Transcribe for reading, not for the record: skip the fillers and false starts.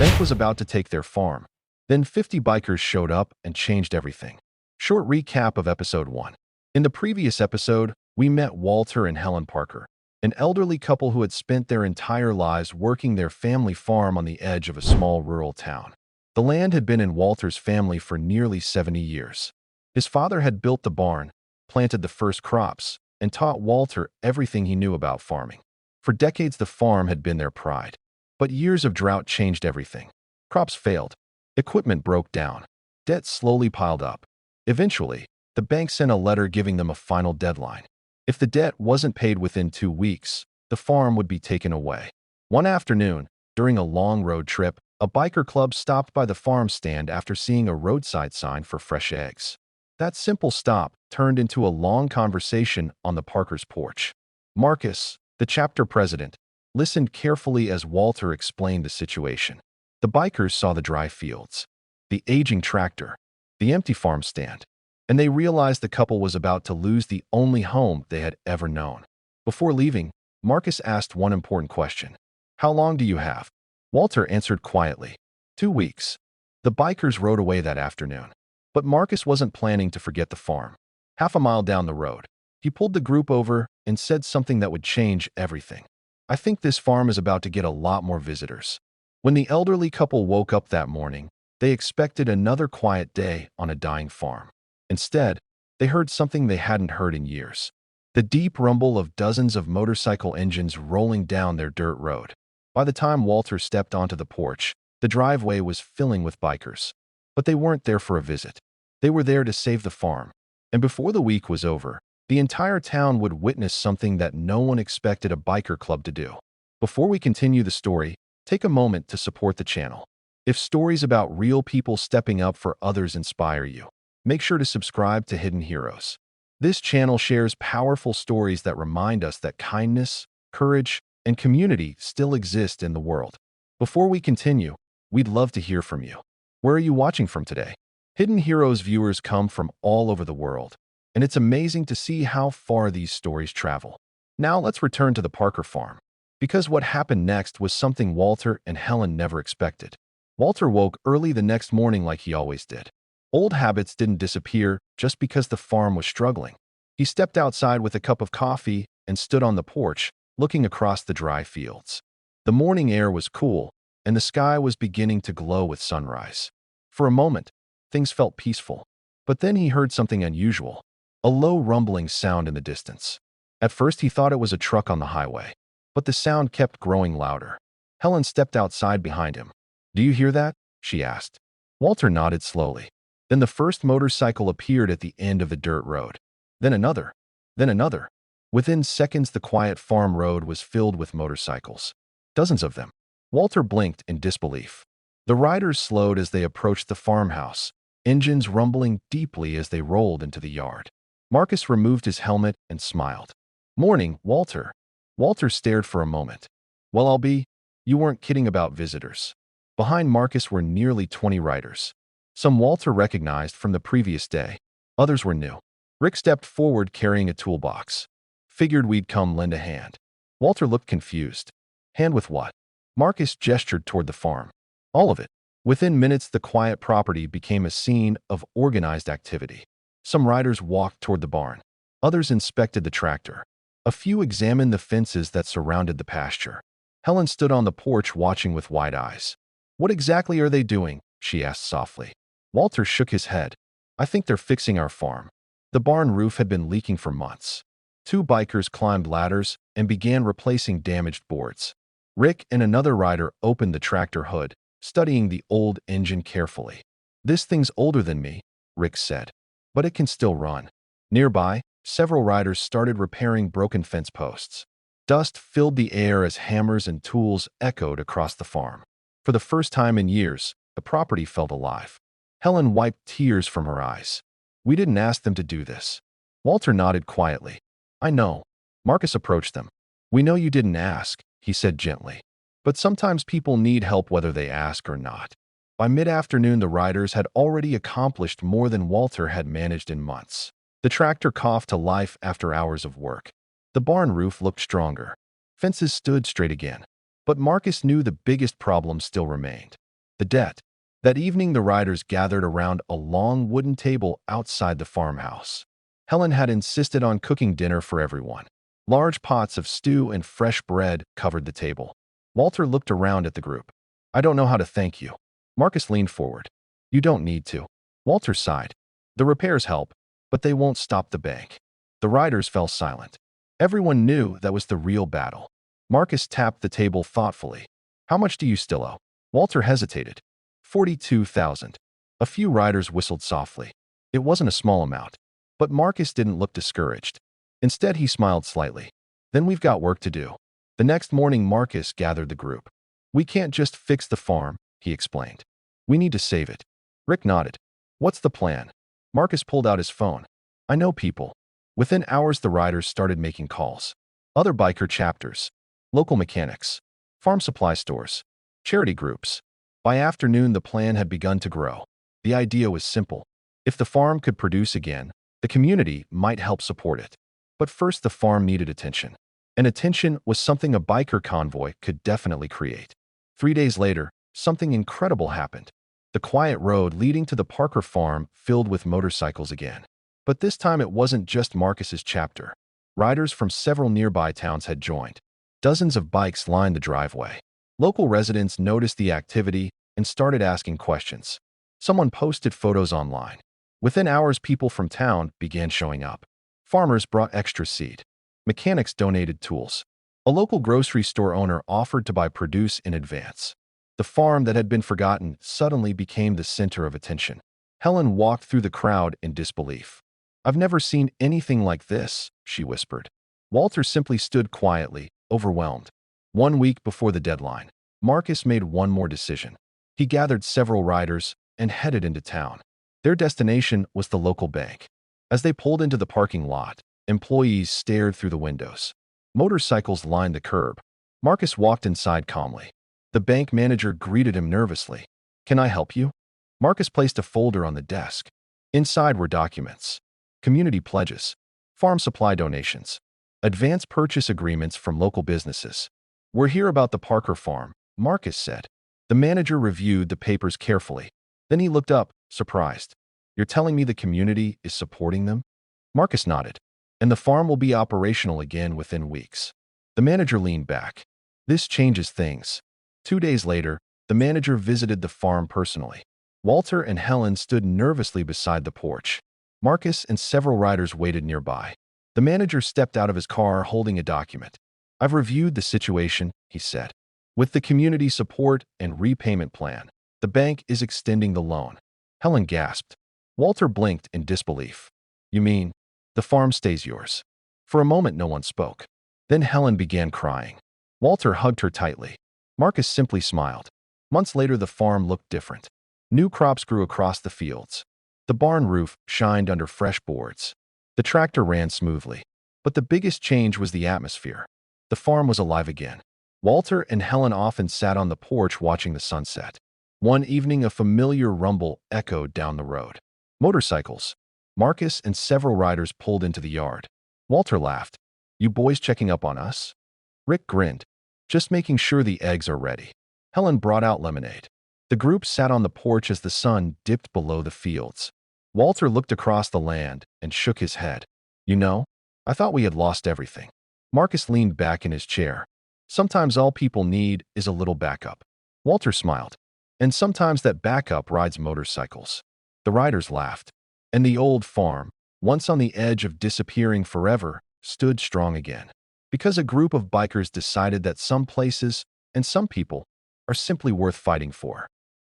bank was about to take their farm. Then 50 bikers showed up and changed everything. Short recap of episode 1. In the previous episode, we met Walter and Helen Parker, an elderly couple who had spent their entire lives working their family farm on the edge of a small rural town. The land had been in Walter's family for nearly 70 years. His father had built the barn, planted the first crops, and taught Walter everything he knew about farming. For decades, the farm had been their pride. But years of drought changed everything. Crops failed. Equipment broke down. Debt slowly piled up. Eventually, the bank sent a letter giving them a final deadline. If the debt wasn't paid within 2 weeks, the farm would be taken away. One afternoon, during a long road trip, a biker club stopped by the farm stand after seeing a roadside sign for fresh eggs. That simple stop turned into a long conversation on the Parkers' porch. Marcus, the chapter president, listened carefully as Walter explained the situation. The bikers saw the dry fields, the aging tractor, the empty farm stand, and they realized the couple was about to lose the only home they had ever known. Before leaving, Marcus asked one important question. "How long do you have?" Walter answered quietly. 2 weeks. The bikers rode away that afternoon. But Marcus wasn't planning to forget the farm. Half a mile down the road, he pulled the group over and said something that would change everything. "I think this farm is about to get a lot more visitors." When the elderly couple woke up that morning, they expected another quiet day on a dying farm. Instead, they heard something they hadn't heard in years. The deep rumble of dozens of motorcycle engines rolling down their dirt road. By the time Walter stepped onto the porch, the driveway was filling with bikers. But they weren't there for a visit. They were there to save the farm. And before the week was over, the entire town would witness something that no one expected a biker club to do. Before we continue the story, take a moment to support the channel. If stories about real people stepping up for others inspire you, make sure to subscribe to Hidden Heroes. This channel shares powerful stories that remind us that kindness, courage, and community still exist in the world. Before we continue, we'd love to hear from you. Where are you watching from today? Hidden Heroes viewers come from all over the world, and it's amazing to see how far these stories travel. Now let's return to the Parker farm, because what happened next was something Walter and Helen never expected. Walter woke early the next morning like he always did. Old habits didn't disappear just because the farm was struggling. He stepped outside with a cup of coffee and stood on the porch, looking across the dry fields. The morning air was cool, and the sky was beginning to glow with sunrise. For a moment, things felt peaceful. But then he heard something unusual, a low rumbling sound in the distance. At first he thought it was a truck on the highway, but the sound kept growing louder. Helen stepped outside behind him. "Do you hear that?" she asked. Walter nodded slowly. Then the first motorcycle appeared at the end of the dirt road. Then another. Then another. Within seconds, the quiet farm road was filled with motorcycles. Dozens of them. Walter blinked in disbelief. The riders slowed as they approached the farmhouse, engines rumbling deeply as they rolled into the yard. Marcus removed his helmet and smiled. "Morning, Walter." Walter stared for a moment. "Well, I'll be." "You weren't kidding about visitors." Behind Marcus were nearly 20 riders. Some Walter recognized from the previous day. Others were new. Rick stepped forward carrying a toolbox. "Figured we'd come lend a hand." Walter looked confused. "Hand with what?" Marcus gestured toward the farm. "All of it." Within minutes, the quiet property became a scene of organized activity. Some riders walked toward the barn. Others inspected the tractor. A few examined the fences that surrounded the pasture. Helen stood on the porch watching with wide eyes. "What exactly are they doing?" she asked softly. Walter shook his head. "I think they're fixing our farm." The barn roof had been leaking for months. 2 bikers climbed ladders and began replacing damaged boards. Rick and another rider opened the tractor hood, studying the old engine carefully. "This thing's older than me," Rick said, "but it can still run." Nearby, several riders started repairing broken fence posts. Dust filled the air as hammers and tools echoed across the farm. For the first time in years, the property felt alive. Helen wiped tears from her eyes. "We didn't ask them to do this." Walter nodded quietly. "I know." Marcus approached them. "We know you didn't ask," he said gently. "But sometimes people need help whether they ask or not." By mid-afternoon, the riders had already accomplished more than Walter had managed in months. The tractor coughed to life after hours of work. The barn roof looked stronger. Fences stood straight again. But Marcus knew the biggest problem still remained. The debt. That evening, the riders gathered around a long wooden table outside the farmhouse. Helen had insisted on cooking dinner for everyone. Large pots of stew and fresh bread covered the table. Walter looked around at the group. I don't know how to thank you. Marcus leaned forward. You don't need to. Walter sighed. The repairs help, but they won't stop the bank. The riders fell silent. Everyone knew that was the real battle. Marcus tapped the table thoughtfully. How much do you still owe? Walter hesitated. 42,000. A few riders whistled softly. It wasn't a small amount. But Marcus didn't look discouraged. Instead, he smiled slightly. Then we've got work to do. The next morning, Marcus gathered the group. We can't just fix the farm, he explained. We need to save it. Rick nodded. What's the plan? Marcus pulled out his phone. I know people. Within hours, the riders started making calls. Other biker chapters, local mechanics, farm supply stores, charity groups. By afternoon, the plan had begun to grow. The idea was simple. If the farm could produce again, the community might help support it. But first, the farm needed attention. And attention was something a biker convoy could definitely create. 3 days later, something incredible happened. The quiet road leading to the Parker farm filled with motorcycles again. But this time it wasn't just Marcus's chapter. Riders from several nearby towns had joined. Dozens of bikes lined the driveway. Local residents noticed the activity and started asking questions. Someone posted photos online. Within hours, people from town began showing up. Farmers brought extra seed. Mechanics donated tools. A local grocery store owner offered to buy produce in advance. The farm that had been forgotten suddenly became the center of attention. Helen walked through the crowd in disbelief. I've never seen anything like this, she whispered. Walter simply stood quietly, overwhelmed. 1 week before the deadline, Marcus made one more decision. He gathered several riders and headed into town. Their destination was the local bank. As they pulled into the parking lot, employees stared through the windows. Motorcycles lined the curb. Marcus walked inside calmly. The bank manager greeted him nervously. Can I help you? Marcus placed a folder on the desk. Inside were documents, community pledges, farm supply donations, advance purchase agreements from local businesses. We're here about the Parker farm, Marcus said. The manager reviewed the papers carefully. Then he looked up, surprised. You're telling me the community is supporting them? Marcus nodded. And the farm will be operational again within weeks. The manager leaned back. This changes things. 2 days later, the manager visited the farm personally. Walter and Helen stood nervously beside the porch. Marcus and several riders waited nearby. The manager stepped out of his car holding a document. I've reviewed the situation, he said. With the community support and repayment plan, the bank is extending the loan. Helen gasped. Walter blinked in disbelief. You mean, the farm stays yours? For a moment, no one spoke. Then Helen began crying. Walter hugged her tightly. Marcus simply smiled. Months later, the farm looked different. New crops grew across the fields. The barn roof shined under fresh boards. The tractor ran smoothly. But the biggest change was the atmosphere. The farm was alive again. Walter and Helen often sat on the porch watching the sunset. One evening, a familiar rumble echoed down the road. Motorcycles. Marcus and several riders pulled into the yard. Walter laughed. You boys checking up on us? Rick grinned. Just making sure the eggs are ready. Helen brought out lemonade. The group sat on the porch as the sun dipped below the fields. Walter looked across the land and shook his head. You know, I thought we had lost everything. Marcus leaned back in his chair. Sometimes all people need is a little backup. Walter smiled. And sometimes that backup rides motorcycles. The riders laughed. And the old farm, once on the edge of disappearing forever, stood strong again. Because a group of bikers decided that some places and some people are simply worth fighting for.